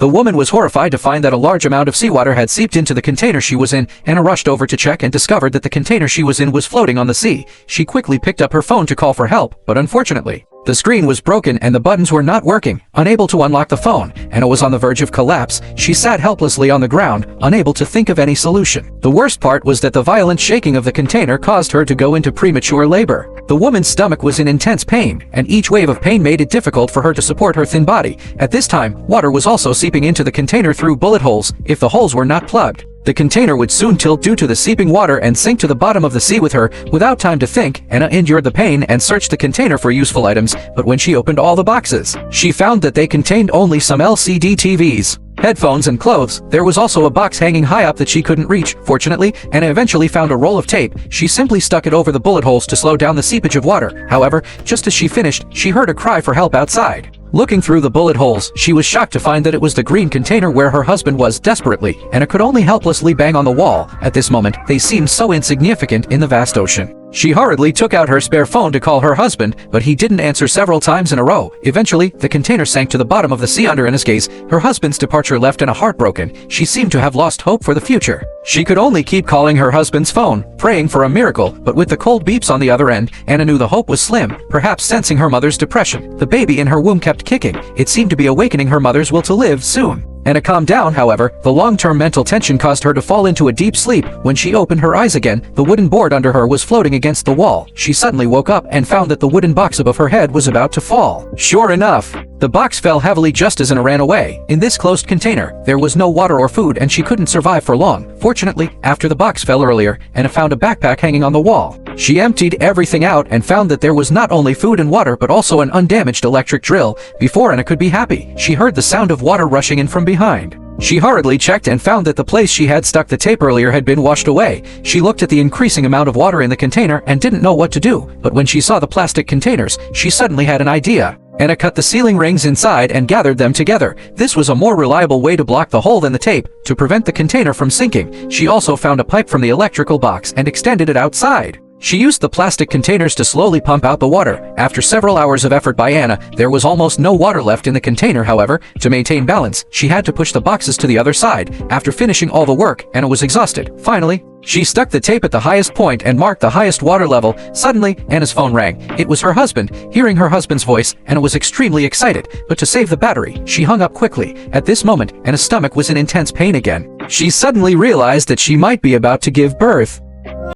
The woman was horrified to find that a large amount of seawater had seeped into the container she was in. Anna rushed over to check and discovered that the container she was in was floating on the sea. She quickly picked up her phone to call for help, but unfortunately, the screen was broken and the buttons were not working. Unable to unlock the phone, Anna was on the verge of collapse. She sat helplessly on the ground, unable to think of any solution. The worst part was that the violent shaking of the container caused her to go into premature labor. The woman's stomach was in intense pain, and each wave of pain made it difficult for her to support her thin body. At this time, water was also seeping into the container through bullet holes. If the holes were not plugged, the container would soon tilt due to the seeping water and sink to the bottom of the sea with her. Without time to think, Anna endured the pain and searched the container for useful items, but when she opened all the boxes, she found that they contained only some LCD TVs, headphones and clothes. There was also a box hanging high up that she couldn't reach. Fortunately, Anna eventually found a roll of tape. She simply stuck it over the bullet holes to slow down the seepage of water. However, just as she finished, she heard a cry for help outside. Looking through the bullet holes, she was shocked to find that it was the green container where her husband was. Desperately, Anna could only helplessly bang on the wall. At this moment, they seemed so insignificant in the vast ocean. She hurriedly took out her spare phone to call her husband, but he didn't answer several times in a row. Eventually, the container sank to the bottom of the sea under Anna's gaze. Her husband's departure left Anna heartbroken. She seemed to have lost hope for the future. She could only keep calling her husband's phone, praying for a miracle, but with the cold beeps on the other end, Anna knew the hope was slim. Perhaps sensing her mother's depression, the baby in her womb kept kicking. It seemed to be awakening her mother's will to live soon. Anna calmed down, however. The long-term mental tension caused her to fall into a deep sleep. When she opened her eyes again, the wooden board under her was floating against the wall. She suddenly woke up and found that the wooden box above her head was about to fall. Sure enough, the box fell heavily just as Anna ran away. In this closed container, there was no water or food and she couldn't survive for long. Fortunately, after the box fell earlier, Anna found a backpack hanging on the wall. She emptied everything out and found that there was not only food and water but also an undamaged electric drill. Before Anna could be happy, she heard the sound of water rushing in from behind. She hurriedly checked and found that the place she had stuck the tape earlier had been washed away. She looked at the increasing amount of water in the container and didn't know what to do, but when she saw the plastic containers, she suddenly had an idea. Anna cut the sealing rings inside and gathered them together. This was a more reliable way to block the hole than the tape, to prevent the container from sinking. She also found a pipe from the electrical box and extended it outside. She used the plastic containers to slowly pump out the water. After several hours of effort by Anna, there was almost no water left in the container. However, to maintain balance, she had to push the boxes to the other side. After finishing all the work, Anna was exhausted. Finally, she stuck the tape at the highest point and marked the highest water level. Suddenly, Anna's phone rang. It was her husband. Hearing her husband's voice, Anna was extremely excited, but to save the battery, she hung up quickly. At this moment, Anna's stomach was in intense pain again. She suddenly realized that she might be about to give birth.